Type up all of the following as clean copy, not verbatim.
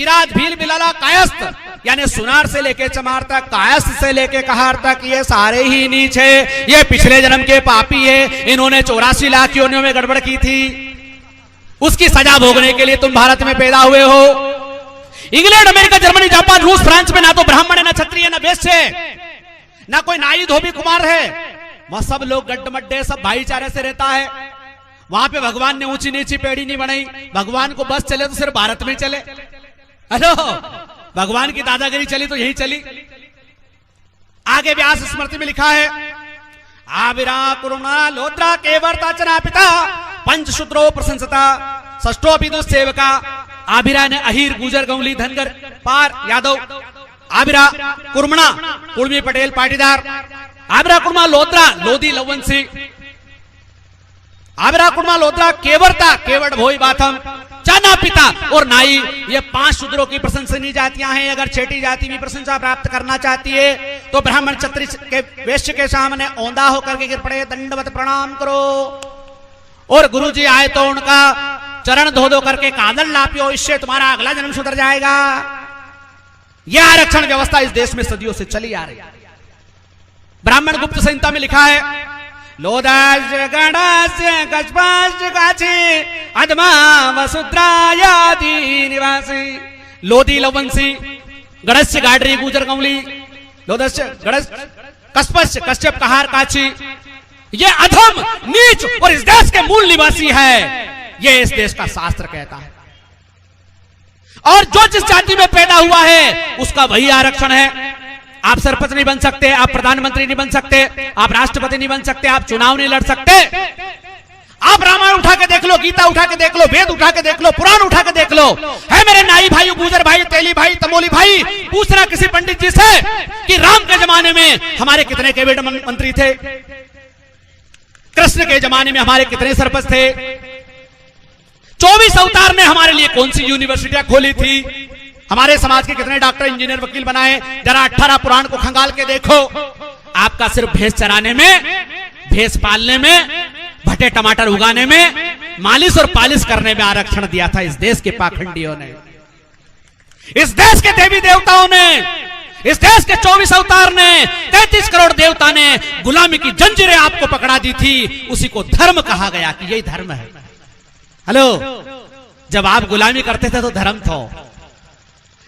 किरात भील बिलाला कायस्थ यानी सुनार से लेके चमार तक, कायस्थ से लेके कहार तक, ये सारे ही नीच है, ये पिछले जन्म के पापी है। इन्होंने 84 लाख योनियों में गड़बड़ की थी, उसकी सजा भोगने के लिए तुम भारत में पैदा हुए हो। इंग्लैंड, अमेरिका, जर्मनी, जापान, रूस, फ्रांस में ना तो ब्राह्मण है, ना क्षत्रिय, ना वैश्य है, ना कोई नाई धोबी कुमार है। वहां सब लोग गड्ढमड्ढे, सब भाईचारे से रहता है। वहां पे भगवान ने ऊंची नीची पेड़ी नहीं बनाई। भगवान को बस चले तो सिर्फ भारत में चले। हेलो, भगवान की दादागिरी चली तो यही चली। आगे व्यास स्मृति में लिखा है, आविरा कुरुणा लोद्रा केवर्ता चना पिता पंचशूद्रो प्रशंसता षष्ठोपि दुस्सेवका। आबिरा ने अहीर, गुजर, गौली, धनगर, पार, यादव, आबिरा कुर्मणा, कुर्मी, पटेल, पाटीदार, आबिरा कुर्मा लोद्रा, लोधी, लवंसी, आबिरा कुर्मा लोद्रा, केवरता, केवट, भोई, बाथम, चाना पिता और नाई, ये 5 शूद्रों की प्रशंसनीय जातियां हैं। अगर छठी जाति भी प्रशंसा प्राप्त करना चाहती है तो ब्राह्मण, क्षत्रिय के वैश्य के सामने औंधा होकर के गिर पड़े, दंडवत प्रणाम करो। और गुरुजी आए तो उनका चरण धो धो करके कादल लापियो, इससे तुम्हारा अगला जन्म सुधर जाएगा। यह आरक्षण व्यवस्था इस देश में सदियों से चली आ रही है। ब्राह्मण गुप्त संहिता में लिखा है, लोदास गणास गजपास गाछी अदमा वसुद्रायादि निवासी। लोधी, लवंसी, गणस्य, गाडरी, गुजर, गौली, लोदस्य, गणस, कस्पस, कश्यप, कहार, काची, ये अधम, नीच और इस देश के मूल निवासी है। ये इस देश का शास्त्र कहता है। और जो जिस जाति में पैदा हुआ है उसका वही आरक्षण है। आप सरपंच नहीं बन सकते, आप प्रधानमंत्री नहीं बन सकते, आप राष्ट्रपति नहीं बन सकते, आप चुनाव नहीं लड़ सकते। आप रामायण उठा के देख लो, गीता उठा के देख लो, वेद उठा के देख लो, पुराण उठा के देख लो। है मेरे नाई भाई, गुजर भाई, तेली भाई, तमोली भाई, पूछना किसी पंडित जी से कि राम के जमाने में हमारे कितने कैबिनेट मंत्री थे, कृष्ण के जमाने में हमारे कितने सरपंच थे, 24 अवतार ने हमारे लिए कौन सी यूनिवर्सिटियां खोली थी, हमारे समाज के कितने डॉक्टर, इंजीनियर, वकील बनाए। जरा 18 पुराण को खंगाल के देखो। आपका सिर्फ भैंस चराने में, भैंस पालने में, भटे टमाटर उगाने में, मालिश और पालिश करने में आरक्षण दिया था इस देश के पाखंडियों ने, इस देश के देवी देवताओं ने, इस देश के 24 अवतार ने, 33 करोड़ देवता ने गुलामी की जंजीरें आपको पकड़ा दी थी। उसी को धर्म कहा गया कि यही धर्म है। हेलो, जब आप गुलामी करते थे तो धर्म था।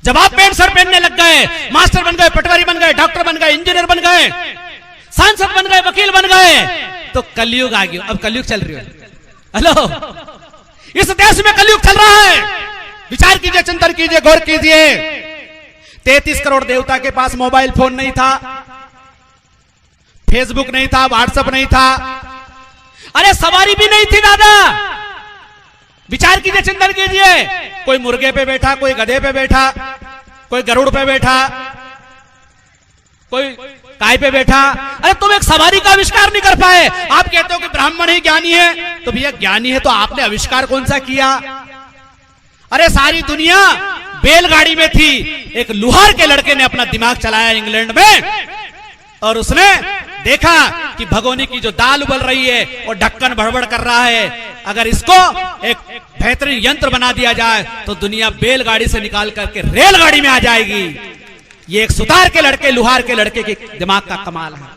जब आप पैंट शर्ट पहनने लग गए, मास्टर बन गए, पटवारी बन गए, डॉक्टर बन गए, इंजीनियर बन गए, सांसद बन गए, वकील बन गए, तो कलयुग आ गया। अब कलयुग चल रही है। हेलो, इस देश में कलयुग चल रहा है। विचार कीजिए, चिंतन कीजिए, गौर कीजिए। 33 करोड़ देवता के पास मोबाइल फोन नहीं था, फेसबुक नहीं था, व्हाट्सएप नहीं था, अरे सवारी भी नहीं थी दादा। विचार कीजिए, चिंतन कीजिए। कोई मुर्गे पे बैठा, कोई गधे पे बैठा, कोई गरुड़ पे बैठा, कोई काय पे बैठा। अरे तुम एक सवारी का आविष्कार नहीं कर पाए। आप कहते हो कि ब्राह्मण ही ज्ञानी है, तो भैया ज्ञानी है तो आपने आविष्कार कौन सा किया? अरे सारी दुनिया बैलगाड़ी में थी। एक लुहार के लड़के ने अपना दिमाग चलाया इंग्लैंड में, और उसने देखा कि भगोनी की जो दाल उबल रही है और ढक्कन भड़बड़ कर रहा है, अगर इसको एक बेहतरीन यंत्र बना दिया जाए तो दुनिया बैलगाड़ी से निकाल करके रेलगाड़ी में आ जाएगी। ये एक सुतार के लड़के, लुहार के लड़के के दिमाग का कमाल है।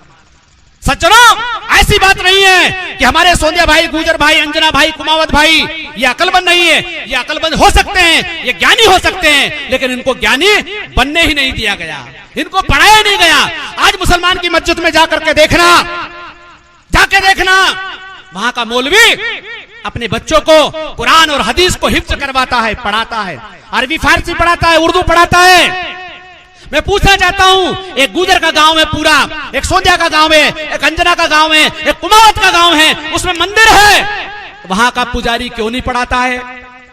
सज्जनों, ऐसी बात नहीं है कि हमारे सोंदिया भाई, गुजर भाई, अंजना भाई, कुमावत भाई ये अकलमंद नहीं है। ये अकलमंद हो सकते हैं, ये ज्ञानी हो सकते हैं, लेकिन इनको ज्ञानी बनने ही नहीं दिया गया, इनको पढ़ाया नहीं गया। आज मुसलमान की मस्जिद में जाकर के देखना, जाके देखना, वहां का मौलवी अपने बच्चों को कुरान और हदीस को हिफ्ज करवाता है, पढ़ाता है, अरबी फारसी पढ़ाता है, उर्दू पढ़ाता है। मैं पूछना चाहता हूं, एक गुजर का गांव है पूरा, एक सोंदिया का गांव है, एक अंजना का गांव है, एक कुमावत का गांव है, उसमें मंदिर है, वहां का पुजारी क्यों नहीं पढ़ाता है?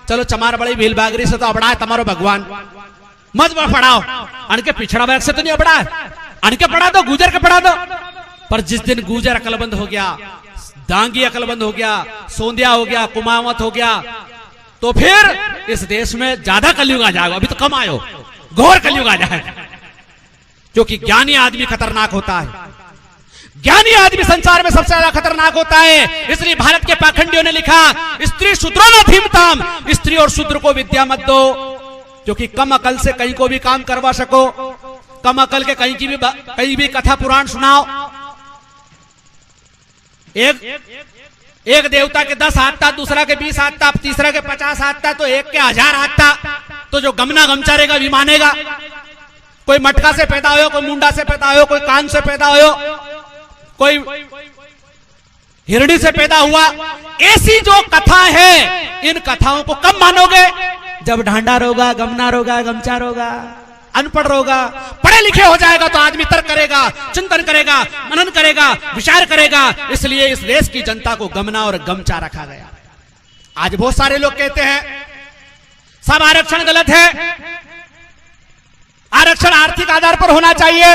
चलो चमार बड़ी भील बागरी से तो अबड़ा है तुम्हारो भगवान, मत पढ़ाओ। अनके पिछड़ा वर्ग से तो नहीं अबड़ा है, अनके पढ़ा दो, गुजर के पढ़ा दो। पर जिस दिन गुजर अकलबंद हो गया, दांगी अकलबंद हो गया, सोंदिया हो गया, कुमावत हो गया, तो फिर इस देश में ज्यादा कलयुग आ जाएगा। अभी तो कम आयो, घोर कलयुग आ जाएगा। क्योंकि ज्ञानी आदमी खतरनाक होता है, ज्ञानी आदमी संसार में सबसे ज्यादा खतरनाक होता है। इसलिए भारत के पाखंडियों ने लिखा, स्त्री शूद्रो न धीमताम, स्त्री और शूद्र को विद्या मत दो, क्योंकि कम अकल से कहीं को भी काम करवा सको, कम अकल के कहीं भी कथा पुराण सुनाओ। एक देवता के 10 हाथ था, दूसरा के 20 हाथ था, तीसरा के 50 हाथ था, तो एक के 1000 हाथ था। तो जो गमना गमचारेगा भी मानेगा। कोई मटका से पैदा हो, कोई मुंडा से पैदा हो, कोई कान से पैदा हो, कोई हिरणी से पैदा हुआ। ऐसी जो कथा है, इन कथाओं को कब मानोगे? जब ढांडा रोगा, गमना रोगा, गमचा रोगा, अनपढ़ रोगा। पढ़े लिखे हो जाएगा तो आदमी तर्क करेगा, चिंतन करेगा, मनन करेगा, विचार करेगा। इसलिए इस देश की जनता को गमना और गमचा रखा गया। आज बहुत सारे लोग कहते हैं सब आरक्षण गलत है, आरक्षण आर्थिक आधार पर होना चाहिए।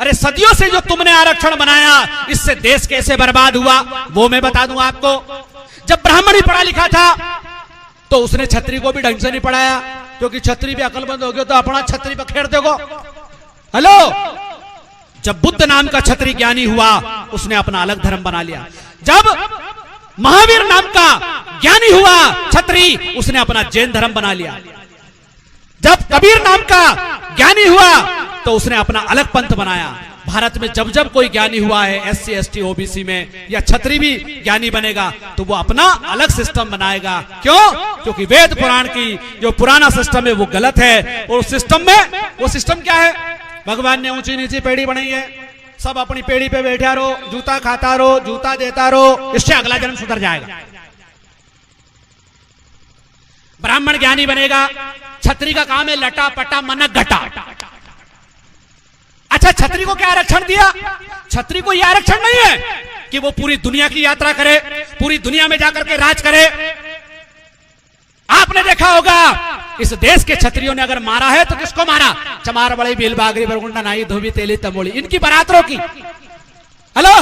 अरे सदियों से जो तुमने आरक्षण बनाया, इससे देश कैसे बर्बाद हुआ वो मैं बता दूं आपको। जब ब्राह्मण ही पढ़ा लिखा था तो उसने छत्री को भी ढंग से नहीं पढ़ाया, क्योंकि छत्री भी अकलमंद हो गया तो अपना छत्री पर खेड़ देगो। हेलो, जब बुद्ध नाम का छत्री ज्ञानी हुआ, उसने अपना अलग धर्म बना लिया। जब महावीर नाम का ज्ञानी हुआ छत्री, उसने अपना जैन धर्म बना लिया। जब कबीर नाम का ज्ञानी हुआ तो उसने अपना अलग पंथ बनाया। भारत में जब जब कोई ज्ञानी हुआ है SC ST OBC में, या छत्री भी ज्ञानी बनेगा तो वो अपना अलग सिस्टम बनाएगा। क्यों? क्योंकि वेद पुराण की जो पुराना सिस्टम है वो गलत है। और वो सिस्टम क्या है? भगवान ने ऊंची नीची पेड़ी बनाई है, सब अपनी पेड़ी पे बैठा रहो, जूता खाता रहो, जूता देता रहो, इससे अगला जन्म सुधर जाएगा। ब्राह्मण ज्ञानी बनेगा, छत्री का काम है लटा पटा मनक घटा। अच्छा, छत्री को क्या आरक्षण दिया? छत्री को यह आरक्षण नहीं है कि वो पूरी दुनिया की यात्रा करे, पूरी दुनिया में जाकर के राज करे। आपने देखा होगा इस देश के छत्रियों ने अगर मारा है तो किसको मारा? चमार बड़ी भील बागरी बरगुंडा नाई धोबी तेली तमोली, इनकी बारात रोकी। हेलो,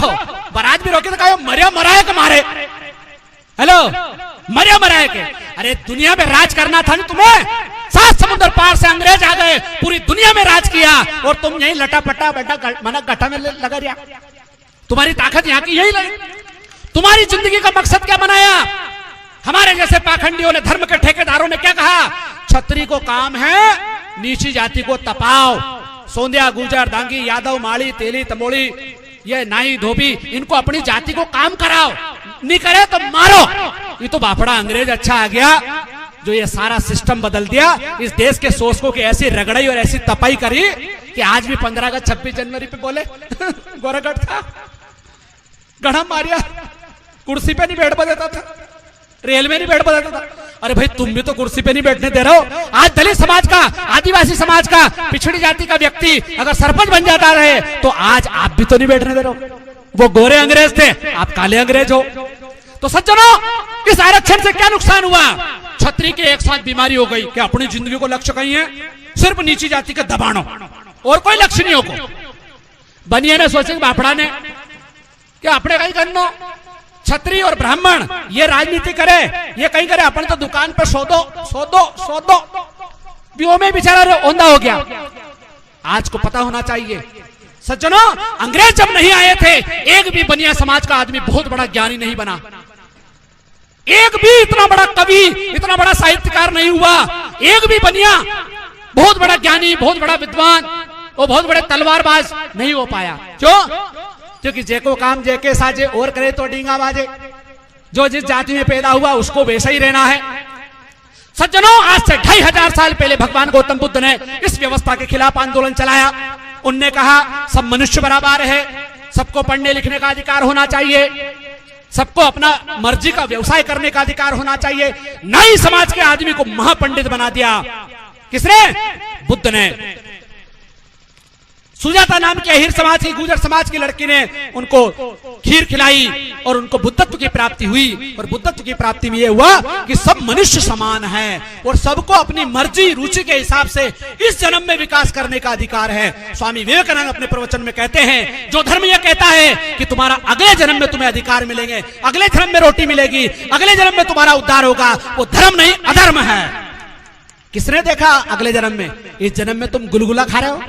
बारात भी रोकी तो कहो मरिया मराए के मारे। हेलो, मरिया मराए के। अरे दुनिया में राज करना था ना तुम्हें, 7 समुद्र पार से अंग्रेज आ गए, पूरी दुनिया में राज किया, और तुम यही लटा पट्टा बेटा मनक गठा में लगा दिया। तुम्हारी ताकत यहाँ की यही लगी। तुम्हारी जिंदगी का मकसद क्या बनाया? हमारे जैसे पाखंडियों ने, धर्म के ठेकेदारों ने क्या कहा? छत्री को काम है नीची जाति को तपाओ। सोंदिया, गुर्जर, दांगी, यादव, माली, तेली, तमोली, ये नाई धोबी, इनको अपनी जाति को काम कराओ, नहीं करे तो मारो। ये तो बापड़ा अंग्रेज अच्छा आ गया जो ये सारा सिस्टम बदल दिया। इस देश के शोषकों की ऐसी रगड़ाई और ऐसी तपाई करी कि आज भी 15 अगस्त 26 जनवरी पे बोले गोरागढ़ था, गढ़ा मारिया, कुर्सी पे नहीं बैठ देता था, रेल में नहीं बैठ देता था। अरे भाई, तुम भी तो कुर्सी पे नहीं बैठने दे रहे हो। आज दलित समाज का, आदिवासी समाज का, पिछड़ी जाति का व्यक्ति अगर सरपंच बन जाता रहे तो आज आप भी तो नहीं बैठने दे रहे हो। वो गोरे अंग्रेज थे, आप काले अंग्रेज हो। तो सज्जनों, इस आरक्षण से क्या नुकसान हुआ? छत्री के एक साथ बीमारी हो गई कि अपनी जिंदगी को लक्ष्य कहीं है सिर्फ नीची जाति का दबानो, और कोई लक्ष्य नहीं हो। बनिए ने सोचे बापड़ा ने कि अपने कहीं करनो, छत्री और ब्राह्मण ये राजनीति करे, ये कहीं करे, अपन तो दुकान पे सौदो भी में बेचारा औंधा हो गया। आज को पता होना चाहिए सज्जनों, अंग्रेज जब नहीं आए थे, एक भी बनिया समाज का आदमी बहुत बड़ा ज्ञानी नहीं बना। एक भी इतना बड़ा कवि, इतना बड़ा साहित्यकार नहीं हुआ। एक भी बनिया बहुत बड़ा ज्ञानी, बहुत बड़ा विद्वान और बहुत बड़े तलवारबाज नहीं हो पाया। क्यों? क्योंकि जेको काम जेके साजे और करे तो डींगा बाजे। जो जिस जाति में पैदा हुआ उसको वैसा ही रहना है। सज्जनों, आज से 2500 साल पहले भगवान गौतम बुद्ध ने इस व्यवस्था के खिलाफ आंदोलन चलाया। उनने कहा सब मनुष्य बराबर है, सबको पढ़ने लिखने का अधिकार होना चाहिए, सबको अपना मर्जी का व्यवसाय करने का अधिकार होना चाहिए। नाई समाज के आदमी को महापंडित बना दिया। किसने? बुद्ध ने। सुजाता नाम की अहीर समाज की, गुर्जर समाज की लड़की ने उनको खीर खिलाई और उनको बुद्धत्व की प्राप्ति हुई। और बुद्धत्व की प्राप्ति में यह हुआ कि सब मनुष्य समान है और सबको अपनी मर्जी रुचि के हिसाब से इस जन्म में विकास करने का अधिकार है। स्वामी विवेकानंद अपने प्रवचन में कहते हैं, जो धर्म यह कहता है कि तुम्हारा अगले जन्म में तुम्हें अधिकार मिलेंगे, अगले जन्म में रोटी मिलेगी, अगले जन्म में तुम्हारा उद्धार होगा, वो धर्म नहीं अधर्म है। किसने देखा अगले जन्म में? इस जन्म में तुम गुलगुला खा रहे हो,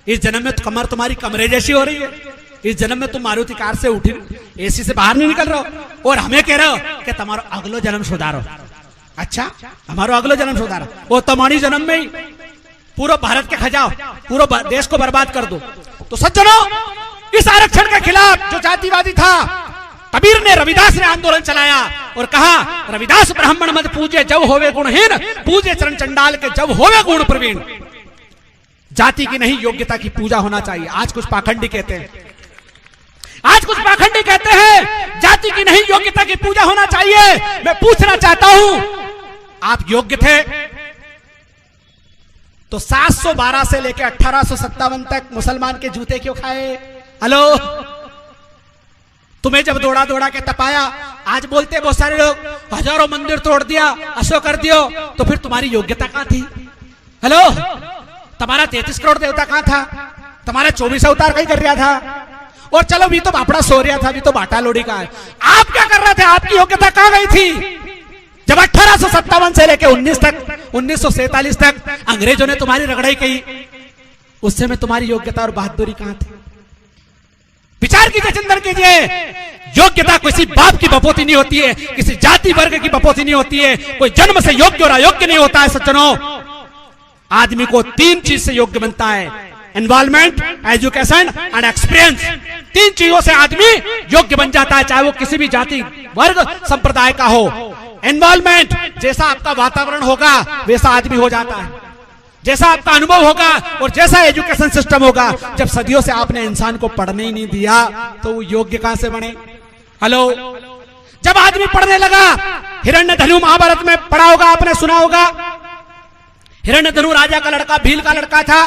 इस जन्म में कमर तुम्हारी कमरे जैसी हो रही है, इस जन्म में तुम मारुति कार से उठी एसी से बाहर नहीं निकल रहे हो, और हमें कह रहे हो कि तुम्हारा अगलो जन्म सुधारो। अच्छा, हमारो अगलो जन्म सुधारा, वो तमानी जन्म में ही पूरा भारत के खजाओ, पूरा देश को बर्बाद कर दो। तो सज्जनों, इस आरक्षण के खिलाफ जो जातिवादी था, कबीर ने, रविदास ने आंदोलन चलाया और कहा, रविदास ब्राह्मण मत पूजे जब होवे गुणहीन, पूजे चरण चंडाल के जब होवे गुण प्रवीण। जाति की नहीं, योग्यता की पूजा होना चाहिए। आज कुछ पाखंडी कहते हैं, जाति की नहीं, योग्यता की पूजा होना चाहिए। मैं पूछना चाहता हूं, आप योग्य थे तो 712 से लेकर 1857 तक मुसलमान के जूते क्यों खाए? हेलो, तुम्हें जब दौड़ा दौड़ा के तपाया, आज बोलते बहुत सारे लोग, हजारों मंदिर तोड़ दिया, अशो कर दियो, तो फिर तुम्हारी योग्यता कहां थी? हेलो, तुम्हारा 33 करोड़ देवता कहां था? तुम्हारा 24 अवतार कहीं कर रहा था? और चलो भी तो बापड़ा सो रहा था, भी तो बाटा लोड़ी का है। आप क्या कर रहे थे? आपकी योग्यता कहां गई थी? जब 1857 से लेकर 1947 तक अंग्रेजों ने तुम्हारी रगड़ाई की, उस समय तुम्हारी योग्यता और बहादुरी कहां थी? विचार कीजिए, चिंतन कीजिए। योग्यता किसी बाप की बपोती नहीं होती है, किसी जाति वर्ग की बपोती नहीं होती है, कोई जन्म से योग्य और अयोग्य नहीं होता है। सज्जनों, आदमी को 3 चीज से योग्य बनता है, एनवायरमेंट, एजुकेशन एंड एक्सपीरियंस। 3 चीजों से आदमी योग्य बन जाता है, चाहे वो किसी भी जाति वर्ग संप्रदाय का हो। एनवायरमेंट, जैसा आपका वातावरण होगा वैसा आदमी हो जाता है, जैसा आपका अनुभव होगा और जैसा एजुकेशन सिस्टम होगा। जब सदियों से आपने इंसान को पढ़ने ही नहीं दिया तो वो योग्य कहां से बने? हेलो, जब आदमी पढ़ने लगा, हिरण्यधनु महाभारत में पढ़ा होगा, आपने सुना होगा, हिरण्यधनु राजा का लड़का, भील का लड़का था,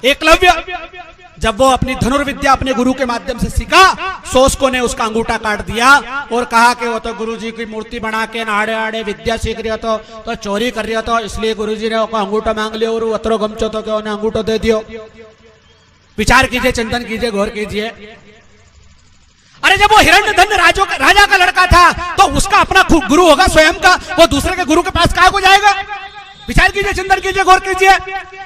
एकलव्य। जब वो अपनी धनुर्विद्या अपने गुरु के माध्यम से सीखा, शोषकों ने उसका अंगूठा काट दिया और कहा कि वो तो गुरुजी की मूर्ति बना के नाड़े आड़े विद्या सीख रहा तो चोरी कर रहा था, इसलिए गुरुजी ने उसका अंगूठा मांग लिया और अतरो गमचो तो क्या उन्हें अंगूठा दे दियो। विचार कीजिए, चिंतन कीजिए, गौर कीजिए। अरे जब वो हिरण्यधन राजा का लड़का था तो उसका अपना गुरु होगा स्वयं का, वो दूसरे के गुरु के पास कहां को जाएगा? विचार कीजिए, चिंतन कीजिए, गौर कीजिए।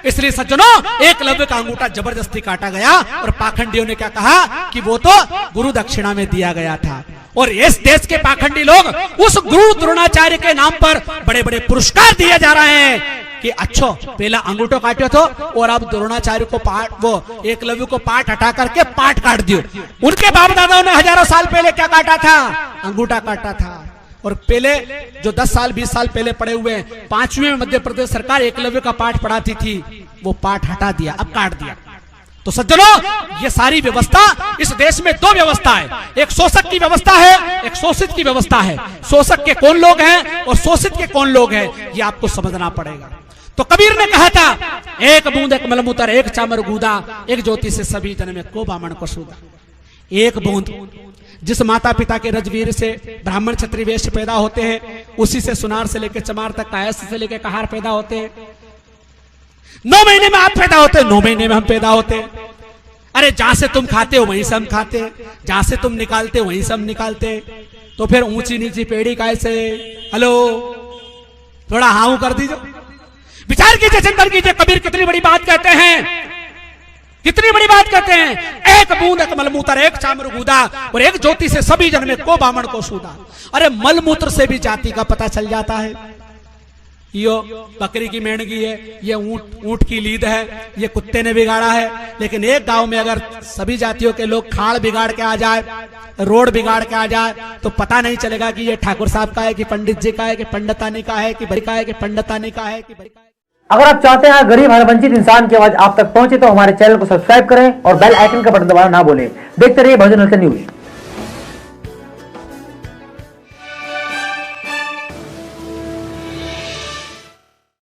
इसलिए सज्जनों, एकलव्य का अंगूठा जबरदस्ती काटा गया और पाखंडियों ने क्या कहा कि वो तो गुरु दक्षिणा में दिया गया था। और इस देश के पाखंडी लोग उस गुरु द्रोणाचार्य के नाम पर बड़े बड़े पुरस्कार दिए जा रहे हैं कि अच्छो पहला अंगूठो काटो तो और अब द्रोणाचार्य को वो एकलव्य को पाठ हटा करके पाठ काट दियो। उनके बाप दादाओं ने हजारों साल पहले क्या काटा था? अंगूठा काटा था। और पहले जो 10 साल 20 साल पहले पढ़े हुए 5वीं में मध्य प्रदेश सरकार एकलव्य का पाठ पढ़ाती थी, वो पाठ हटा दिया, अब काट दिया। तो सज्जनों, ये सारी व्यवस्था, इस देश में 2 व्यवस्था है, एक शोषक की व्यवस्था है, एक शोषित की व्यवस्था है। शोषक के कौन लोग हैं और शोषित के कौन लोग हैं, ये आपको समझना पड़ेगा। तो कबीर ने कहा था, एक बूंद एक मलमूत्र एक चामर गूदा, एक ज्योति से सभी जन में को बामण को सूदा। एक बूंद, जिस माता पिता के रजवीर से ब्राह्मण क्षत्रिय वैश्य पैदा होते हैं, उसी से सुनार से लेकर चमार तक, कायस्थ से लेकर कहार पैदा होते हैं। 9 महीने में आप पैदा होते हैं, 9 महीने में हम पैदा होते हैं। अरे जहां से तुम खाते हो वहीं से हम खाते हैं, जहां से तुम निकालते हो वहीं से हम निकालते हैं। तो फिर ऊंची नीची पेड़ी कैसे? हेलो, थोड़ा हाउ कर दीजिए, विचार कीजिए, चिंतन कीजिए। कबीर कितनी बड़ी बात कहते हैं, कितनी बड़ी बात कहते हैं। एक बूंद एक मलमूत्र एक चामर गूदा और एक ज्योति से सभी जन में को बामण को सूदा। अरे मलमूत्र से भी जाति का पता चल जाता है। यो बकरी की मेंढगी है, ये ऊंट की लीद है, ये कुत्ते ने बिगाड़ा है। लेकिन एक गांव में अगर सभी जातियों के लोग खाड़ बिगाड़ के आ जाए, रोड बिगाड़ के आ जाए, तो पता नहीं चलेगा कि ये ठाकुर साहब का है कि पंडित जी का है कि पंडितानी का है कि बड़ी का है कि पंडितानी का है कि बड़ी का है। अगर आप चाहते हैं गरीब हर वंचित इंसान की आवाज आप तक पहुंचे तो हमारे चैनल को सब्सक्राइब करें और बेल आइकन का बटन दबाना ना भूलें। देखते रहिए बहुजन न्यूज।